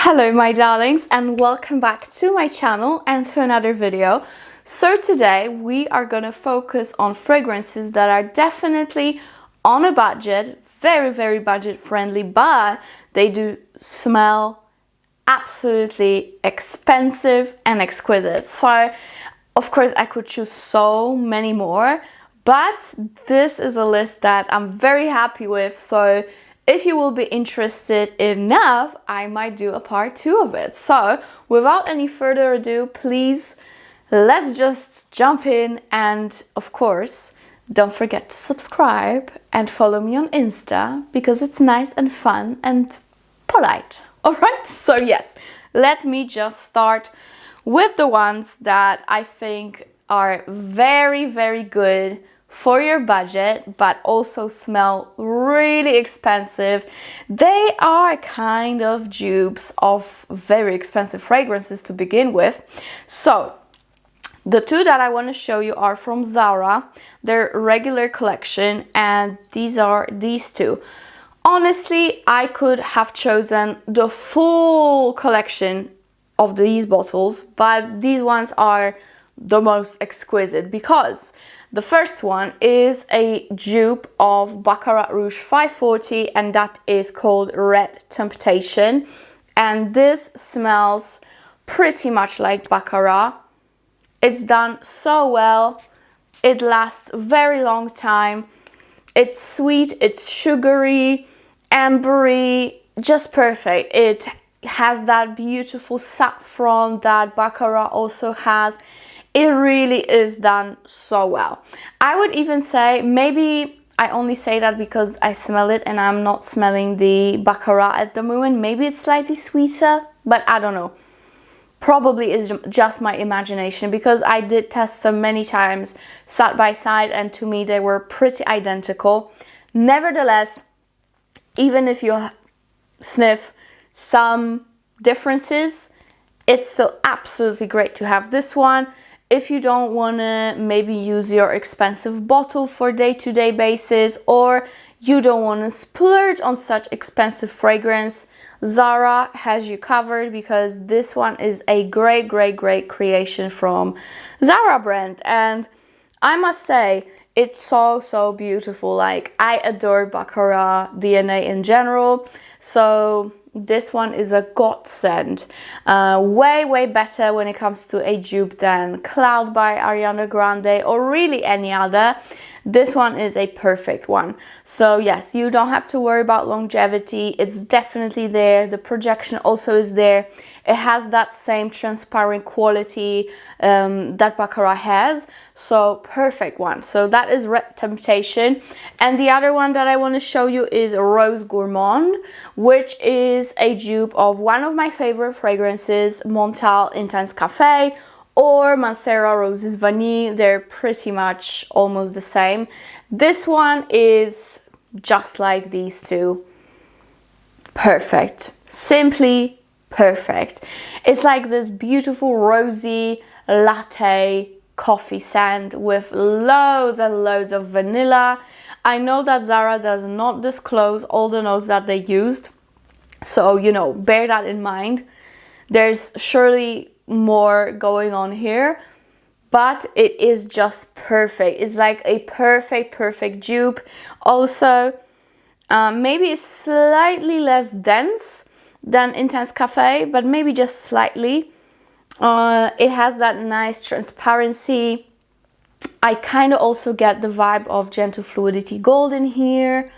Hello my darlings, and welcome back to my channel and to another video. So today we are gonna focus on fragrances that are definitely on a budget, very budget friendly, but they do smell absolutely expensive and exquisite. So of course I could choose so many more, but this is a list that I'm very happy with. So if you will be interested enough, I might do a part 2 of it. So without any further ado, please, let's just jump in. And of course, don't forget to subscribe and follow me on Insta because it's nice and fun and polite. All right, so yes, let me just start with the ones that I think are very good for your budget, but also smell really expensive. They are kind of dupes of very expensive fragrances to begin with. So the two that I want to show you are from Zara, their regular collection, and these are these two. Honestly, I could have chosen the full collection of these bottles, but these ones are the most exquisite because the first one is a dupe of Baccarat Rouge 540, and that is called Red Temptation. And this smells pretty much like Baccarat. It's done so well. It lasts a very long time. It's sweet, it's sugary, ambery, just perfect. It has that beautiful saffron that Baccarat also has. It really is done so well. I would even say, maybe I only say that because I smell it and I'm not smelling the Baccarat at the moment. Maybe it's slightly sweeter, but I don't know. Probably is just my imagination because I did test them many times side by side, and to me they were pretty identical. Nevertheless, even if you sniff some differences, it's still absolutely great to have this one. If you don't want to maybe use your expensive bottle for day-to-day basis, or you don't want to splurge on such expensive fragrance, Zara has you covered because this one is a great creation from Zara brand. And I must say, it's so beautiful. Like, I adore Baccarat DNA in general, so this one is a godsend. Way better when it comes to a dupe than Cloud by Ariana Grande or really any other. This one is a perfect one. So yes, you don't have to worry about longevity. It's definitely there. The projection also is there. It has that same transparent quality that Baccarat has. So perfect one. So that is Red Temptation. And the other one that I want to show you is Rose Gourmand, which is a dupe of one of my favorite fragrances, Montal Intense Cafe or Mancera Roses Vanille. They're pretty much almost the same. This one is just like these two. Perfect. Simply perfect. It's like this beautiful rosy latte coffee scent with loads and loads of vanilla. I know that Zara does not disclose all the notes that they used, so you know, bear that in mind. There's surely more going on here, but it is just perfect. It's like a perfect dupe. Also, maybe it's slightly less dense than Intense Cafe, but maybe just slightly. It has that nice transparency. I kind of also get the vibe of Gentle Fluidity Gold in here.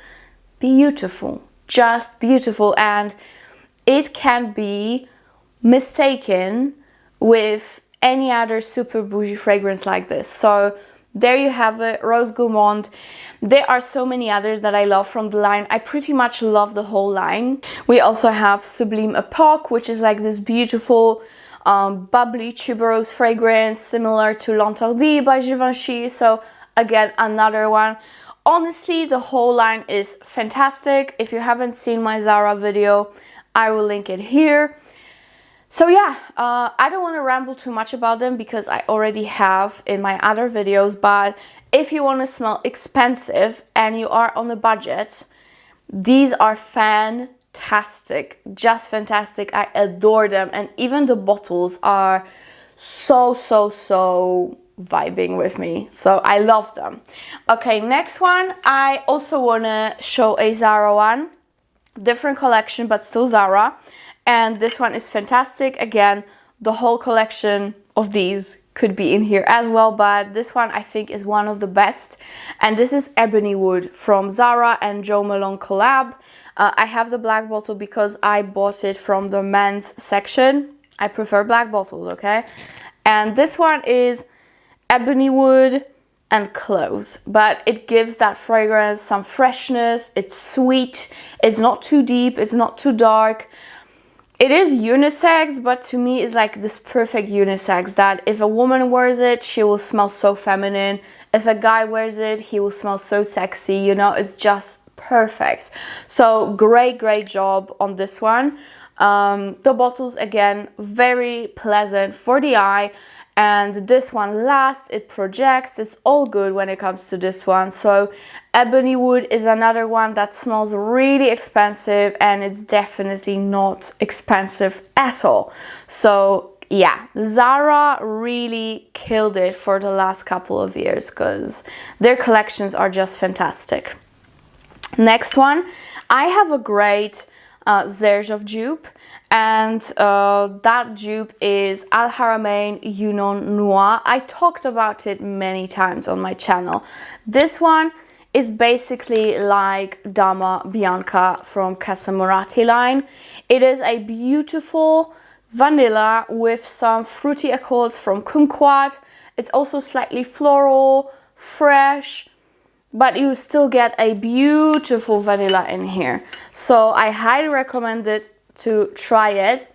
Beautiful, just beautiful. And it can be mistaken with any other super bougie fragrance like this. So there you have it, Rose Gourmand. There are so many others that I love from the line. I pretty much love the whole line. We also have Sublime Epoque, which is like this beautiful bubbly tuberose fragrance similar to L'Interdit by Givenchy. So again, another one. Honestly, the whole line is fantastic. If you haven't seen my Zara video, I will link it here. So yeah, I don't want to ramble too much about them because I already have in my other videos, but if you want to smell expensive and you are on a budget, these are fantastic. fantastic, just fantastic. I adore them, and even the bottles are so vibing with me, so I love them. Okay, next one, I also want to show a Zara one, different collection but still Zara, and this one is fantastic. Again, the whole collection of these could be in here as well, but this one I think is one of the best, and this is Ebony Wood from Zara and Jo Malone collab. I have the black bottle because I bought it from the men's section. I prefer black bottles, okay? And this one is Ebony Wood and cloves, but it gives that fragrance some freshness. It's sweet, it's not too deep, it's not too dark. It is unisex, but to me it's like this perfect unisex that if a woman wears it, she will smell so feminine. If a guy wears it, he will smell so sexy, you know, it's just perfect. So great job on this one. The bottles, again, very pleasant for the eye, and this one lasts, it projects, it's all good when it comes to this one. So Ebony Wood is another one that smells really expensive, and it's definitely not expensive at all. So yeah, Zara really killed it for the last couple of years because their collections are just fantastic. Next one, I have a great Zerjof dupe, and that dupe is Haramain Junoon Noir. I talked about it many times on my channel. This one is basically like Dama Bianca from Casa Moratti line. It is a beautiful vanilla with some fruity accords from kumquat. It's also slightly floral, fresh, but you still get a beautiful vanilla in here. So I highly recommend it to try it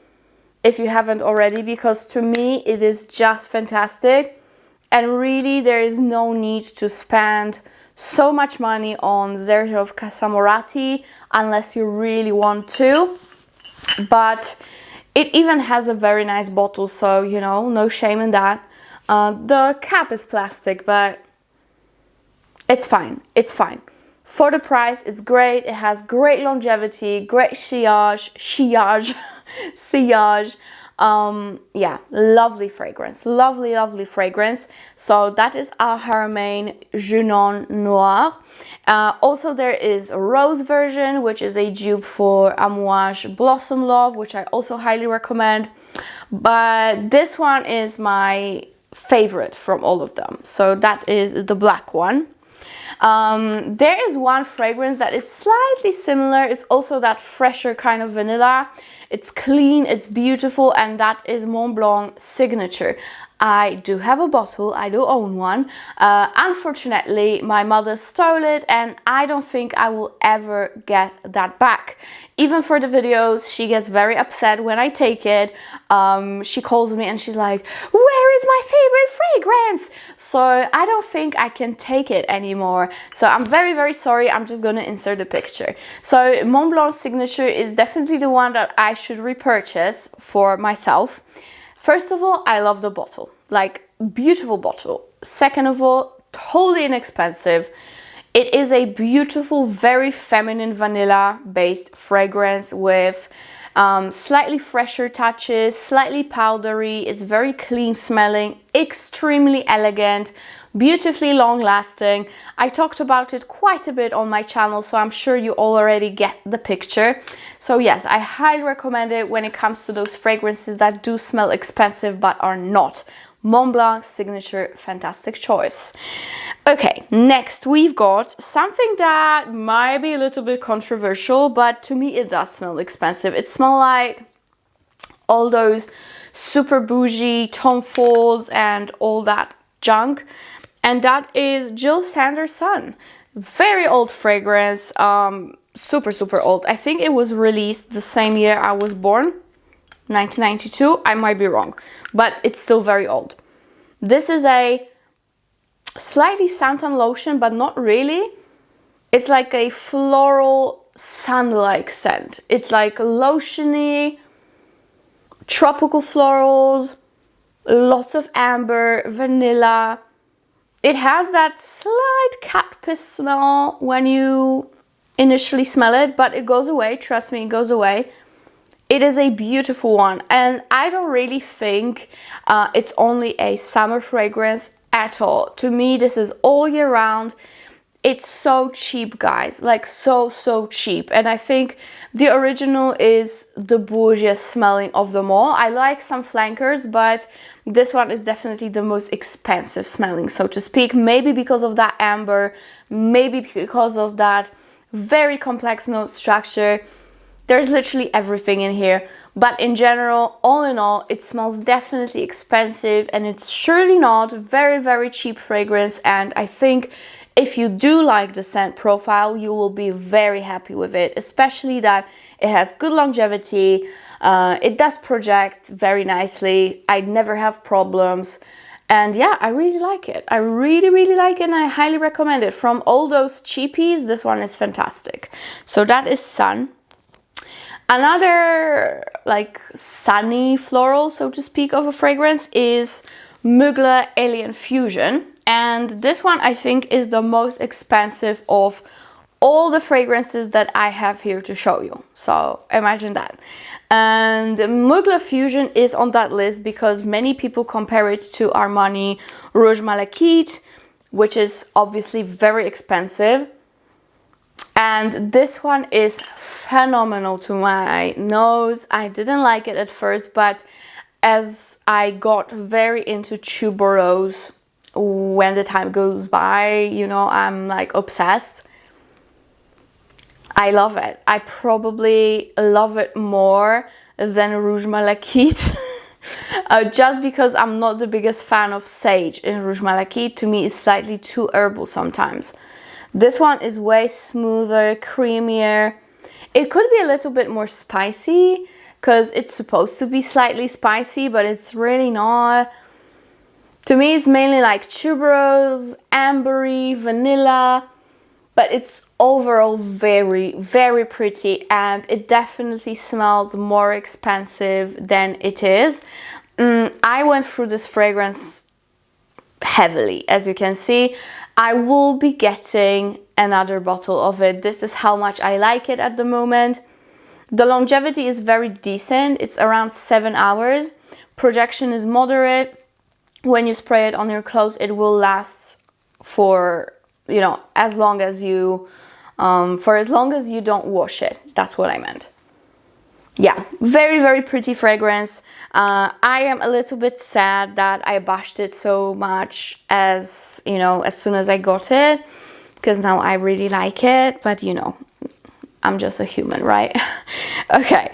if you haven't already, because to me it is just fantastic, and really there is no need to spend so much money on Zerjof Casa Moratti unless you really want to. But it even has a very nice bottle, so you know, no shame in that. The cap is plastic, but it's fine, it's fine. For the price, it's great. It has great longevity, great sillage. Yeah, lovely fragrance, lovely fragrance. So that is our Haramain Junoon Noir. Also there is a rose version, which is a dupe for Amouage Blossom Love, which I also highly recommend. But this one is my favorite from all of them. So that is the black one. There is one fragrance that is slightly similar. It's also that fresher kind of vanilla. It's clean, it's beautiful, and that is Montblanc Signature. I do have a bottle, I do own one. Unfortunately, my mother stole it, and I don't think I will ever get that back. Even for the videos, she gets very upset when I take it. She calls me and she's like, "Where is my favorite fragrance?" So I don't think I can take it anymore. So I'm very sorry. I'm just gonna insert the picture. So Montblanc Signature is definitely the one that I should repurchase for myself. First of all, I love the bottle, like beautiful bottle. Second of all, totally inexpensive. It is a beautiful, very feminine vanilla based fragrance with slightly fresher touches, slightly powdery. It's very clean smelling, extremely elegant, beautifully long lasting. I talked about it quite a bit on my channel, so I'm sure you already get the picture. So yes, I highly recommend it when it comes to those fragrances that do smell expensive but are not. Montblanc Signature, fantastic choice. Okay, next we've got something that might be a little bit controversial, but to me it does smell expensive. It smells like all those super bougie Tom Fords and all that junk, and that is Jil Sander Sun. Very old fragrance, super old. I think it was released the same year I was born, 1992. I might be wrong, but it's still very old. This is a slightly suntan lotion, but not really. It's like a floral sun-like scent. It's like lotiony, tropical florals, lots of amber, vanilla. It has that slight cat piss smell when you initially smell it, but it goes away. Trust me, it goes away. It is a beautiful one, and I don't really think it's only a summer fragrance at all. To me, this is all year round. It's so cheap, guys, like so cheap. And I think the original is the bougiest smelling of them all. I like some flankers, but this one is definitely the most expensive smelling, so to speak. Maybe because of that amber, maybe because of that very complex note structure. There's literally everything in here, but in general, all in all, it smells definitely expensive, and it's surely not very cheap fragrance. And I think if you do like the scent profile, you will be very happy with it, especially that it has good longevity. It does project very nicely. I never have problems. And yeah, I really like it. I really like it, and I highly recommend it. From all those cheapies, this one is fantastic. So that is Sun. Another like sunny floral, so to speak, of a fragrance is Mugler Alien Fusion. And this one I think is the most expensive of all the fragrances that I have here to show you. So imagine that. And Mugler Fusion is on that list because many people compare it to Armani Rouge Malachite, which is obviously very expensive. And this one is phenomenal to my nose. I didn't like it at first, but as I got very into tuberose, when the time goes by, you know, I'm like obsessed. I love it. I probably love it more than Rouge Malachite. Just because I'm not the biggest fan of sage in Rouge Malachite. To me, it's slightly too herbal sometimes. This one is way smoother, creamier. It could be a little bit more spicy because it's supposed to be slightly spicy, but it's really not. To me, it's mainly like tuberose, ambery, vanilla, but it's overall very pretty, and it definitely smells more expensive than it is. I went through this fragrance heavily, as you can see. I will be getting another bottle of it. This is how much I like it at the moment. The longevity is very decent. It's around 7 hours. Projection is moderate. When you spray it on your clothes, it will last for, you know, as long as you don't wash it. That's what I meant. Yeah, very pretty fragrance. I am a little bit sad that I bashed it so much as, you know, as soon as I got it, because now I really like it, but you know, I'm just a human, right? Okay,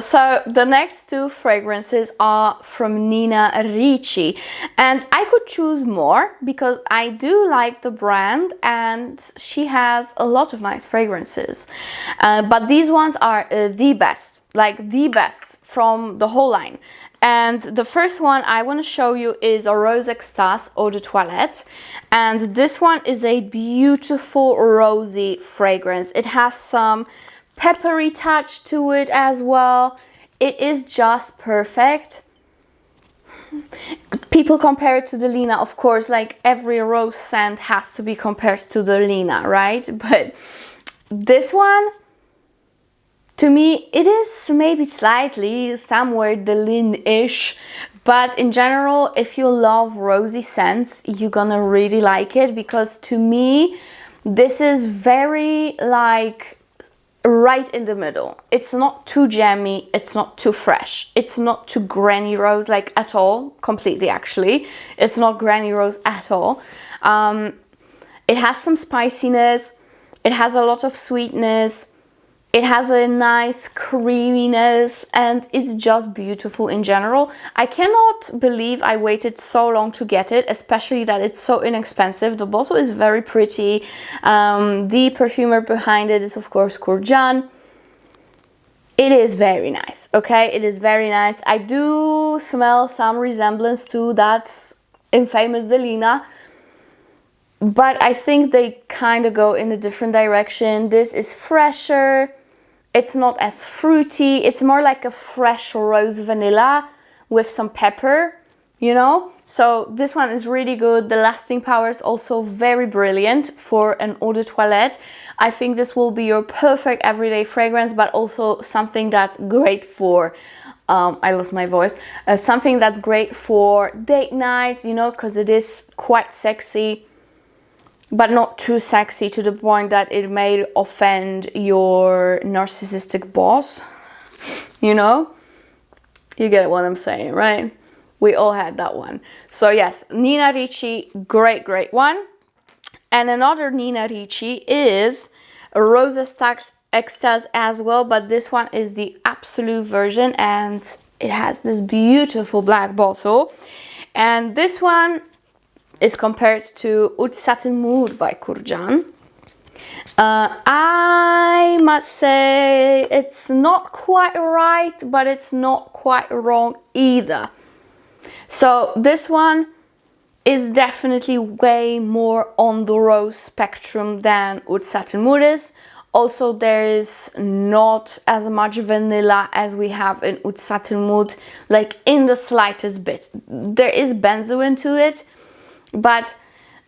so the next two fragrances are from Nina Ricci, and I could choose more because I do like the brand and she has a lot of nice fragrances, but these ones are the best, like the best from the whole line. And the first one I want to show you is a Rose Extase Eau de Toilette. And this one is a beautiful rosy fragrance. It has some peppery touch to it as well. It is just perfect. People compare it to the Lina, of course, like every rose scent has to be compared to the Lina, right? But this one, to me, it is maybe slightly somewhere the Lin-ish, but in general, if you love rosy scents, you're gonna really like it, because to me, this is very like right in the middle. It's not too jammy, it's not too fresh, it's not too granny rose like at all, completely actually. It's not granny rose at all. It has some spiciness, it has a lot of sweetness, it has a nice creaminess, and it's just beautiful in general. I cannot believe I waited so long to get it, especially that it's so inexpensive. The bottle is very pretty. The perfumer behind it is, of course, Courjan. It is very nice, okay? It is very nice. I do smell some resemblance to that infamous Delina, but I think they kind of go in a different direction. This is fresher. It's not as fruity. It's more like a fresh rose vanilla with some pepper, you know? So this one is really good. The lasting power is also very brilliant for an eau de toilette. I think this will be your perfect everyday fragrance, but also something that's great for, I lost my voice, something that's great for date nights, you know, because it is quite sexy, but not too sexy to the point that it may offend your narcissistic boss, you know? You get what I'm saying, right? We all had that one. So yes, Nina Ricci, great, great one. And another Nina Ricci is Rose Extase as well, but this one is the Absolu version, and it has this beautiful black bottle. And this one is compared to Oud Satin Mood by Kurjan. I must say it's not quite right, but it's not quite wrong either. So this one is definitely way more on the rose spectrum than Oud Satin Mood is. Also, there is not as much vanilla as we have in Oud Satin Mood, like in the slightest bit. There is benzoin to it, but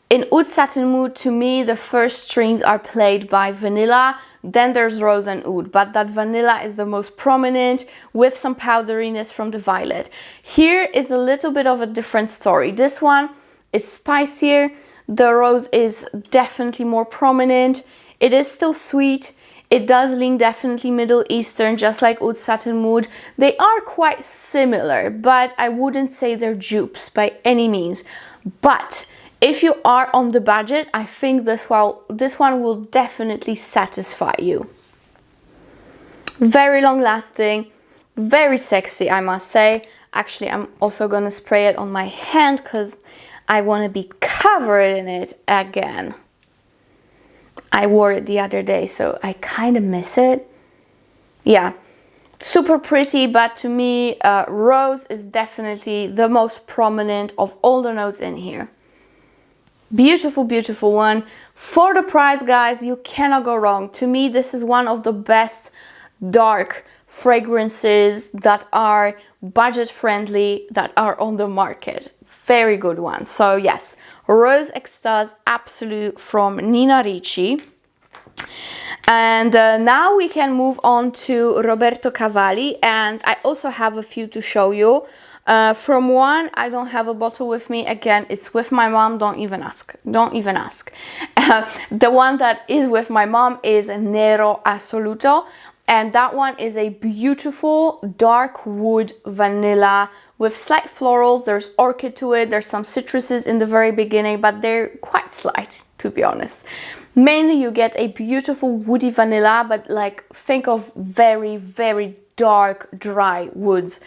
in Oud Satin Mood, to me, the first strings are played by vanilla, then there's rose and oud, but that vanilla is the most prominent with some powderiness from the violet. Here it's a little bit of a different story. This one is spicier, the rose is definitely more prominent, it is still sweet, it does lean definitely Middle Eastern, just like Oud Satin Mood. They are quite similar, but I wouldn't say they're dupes by any means. But if you are on the budget, I think this one will definitely satisfy you. Very long lasting, very sexy, I must say. Actually, I'm also gonna spray it on my hand because I want to be covered in it again. I wore it the other day, so I kind of miss it. Yeah, super pretty, but to me, rose is definitely the most prominent of all the notes in here. Beautiful, beautiful one. For the price, guys, you cannot go wrong. To me, this is one of the best dark fragrances that are budget friendly, that are on the market. Very good one. So yes, Rose Extase Absolu from Nina Ricci. And now we can move on to Roberto Cavalli, and I also have a few to show you. From one, I don't have a bottle with me. Again, it's with my mom. Don't even ask. Don't even ask. The one that is with my mom is Nero Assoluto. And that one is a beautiful dark wood vanilla with slight florals. There's orchid to it. There's some citruses in the very beginning, but they're quite slight, to be honest. Mainly you get a beautiful woody vanilla, but like think of very, very dark, dry woods.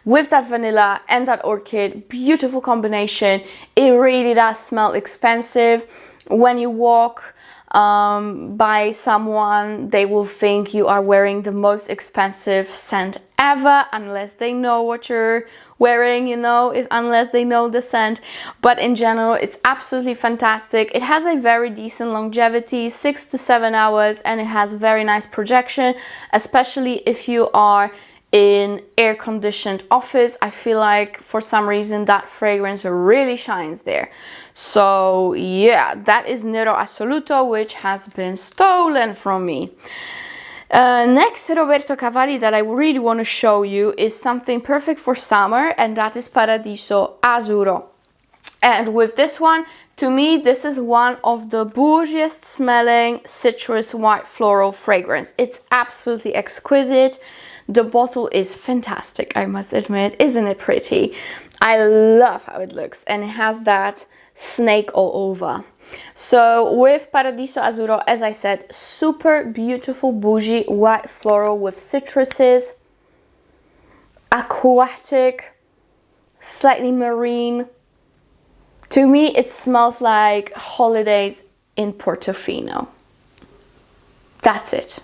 With that vanilla and that orchid, beautiful combination. It really does smell expensive. When you walk by someone, they will think you are wearing the most expensive scent ever, unless they know what you're wearing, you know, unless they know the scent. But in general, it's absolutely fantastic. It has a very decent longevity, 6 to 7 hours, and it has very nice projection, especially if you are in air-conditioned office. I feel like for some reason that fragrance really shines there. So yeah, that is Nero Assoluto, which has been stolen from me. Next, Roberto Cavalli that I really want to show you is something perfect for summer, and that is Paradiso Azzurro. And with this one, to me, this is one of the bougiest smelling citrus white floral fragrance. It's absolutely exquisite. The bottle is fantastic, I must admit. Isn't it pretty? I love how it looks, and it has that snake all over. So with Paradiso Azzurro, as I said, super beautiful bougie white floral with citruses, aquatic, slightly marine. To me, it smells like holidays in Portofino. That's it.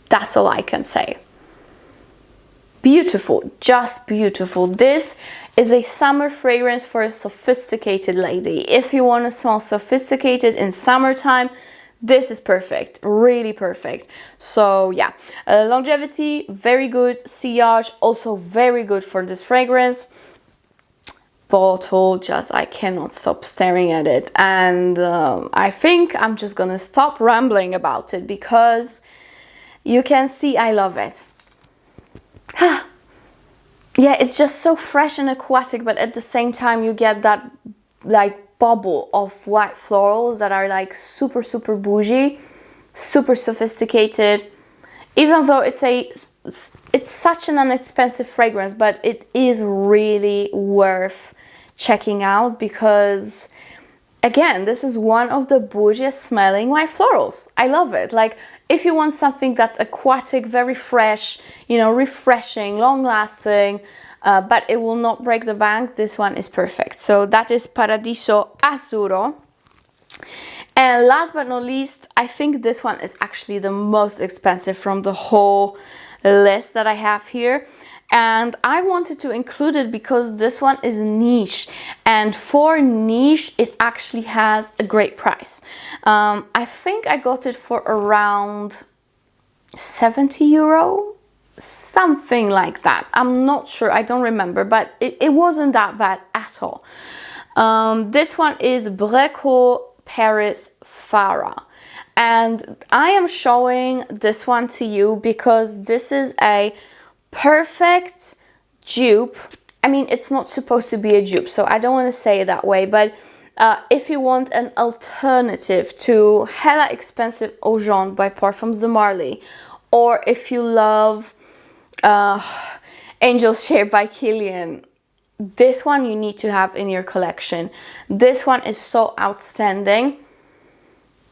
That's all I can say. Beautiful, just beautiful. This is a summer fragrance for a sophisticated lady. If you want to smell sophisticated in summertime, this is perfect, really perfect. So yeah, longevity, very good. Sillage, also very good for this fragrance. bottle, just I cannot stop staring at it. And I think I'm just gonna stop rambling about it because you can see I love it. Yeah, it's just so fresh and aquatic, but at the same time you get that like bubble of white florals that are like super bougie, super sophisticated. Even though it's such an inexpensive fragrance, but it is really worth checking out because, again, this is one of the bougiest smelling white florals. I love it. Like, if you want something that's aquatic, very fresh, you know, refreshing, long lasting, but it will not break the bank, this one is perfect. So that is Paradiso Azzurro. And last but not least, I think this one is actually the most expensive from the whole list that I have here. And I wanted to include it because this one is niche. And for niche, it actually has a great price. I think I got it for around 70 euro, something like that. I'm not sure, I don't remember, but it wasn't that bad at all. This one is Brecourt Paris Farah, and I am showing this one to you because this is a perfect dupe. I mean, it's not supposed to be a dupe, so I don't want to say it that way, but if you want an alternative to hella expensive Eau Jaune by Parfums de Marly, or if you love Angel's Share by Kilian, this one you need to have in your collection. This one is so outstanding.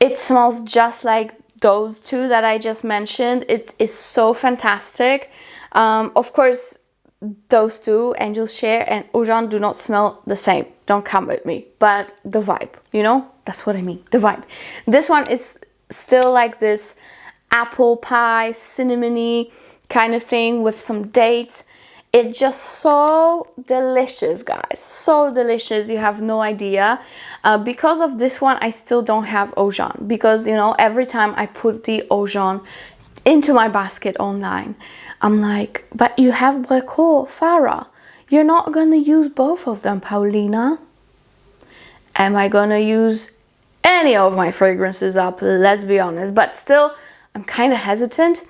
It smells just like those two that I just mentioned. It is so fantastic. Of course, those two, Angel's Share and Eau Jaune, do not smell the same. Don't come with me. But the vibe, you know? That's what I mean, the vibe. This one is still like this apple pie, cinnamony kind of thing with some dates. It's just so delicious, guys. So delicious, you have no idea. Because of this one, I still don't have Eau Jaune. Because, you know, every time I put the Eau Jaune into my basket online, I'm like, but you have Brecourt, Farah. You're not going to use both of them, Paulina. Am I going to use any of my fragrances up? Let's be honest. But still, I'm kind of hesitant.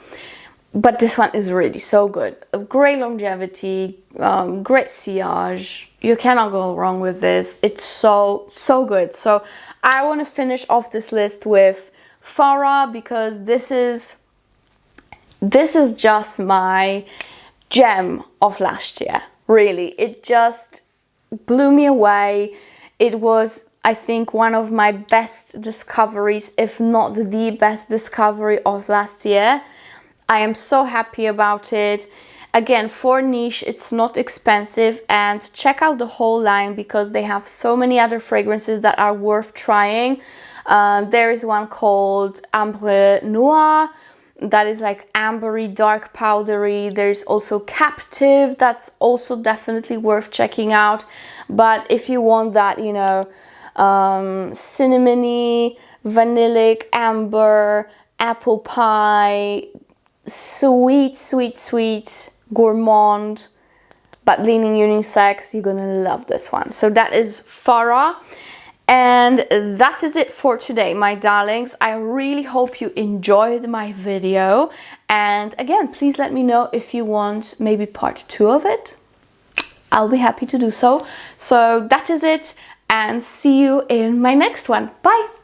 But this one is really so good. Great longevity, great sillage. You cannot go wrong with this. It's so good. So I want to finish off this list with Farah because this is just my gem of last year. Really, it just blew me away. It was, I think, one of my best discoveries, if not the best discovery of last year. I am so happy about it. Again, for niche, it's not expensive, and check out the whole line because they have so many other fragrances that are worth trying. There is one called Ambre Noir that is like ambery, dark powdery. There's also Captive that's also definitely worth checking out. But if you want that, you know, cinnamony, vanillic, amber, apple pie, sweet gourmand, but leaning unisex, you're gonna love this one. So that is Farah, and that is it for today, my darlings. I really hope you enjoyed my video, and again, please let me know if you want maybe part 2 of it. I'll be happy to do so. So that is it, and see you in my next one. Bye.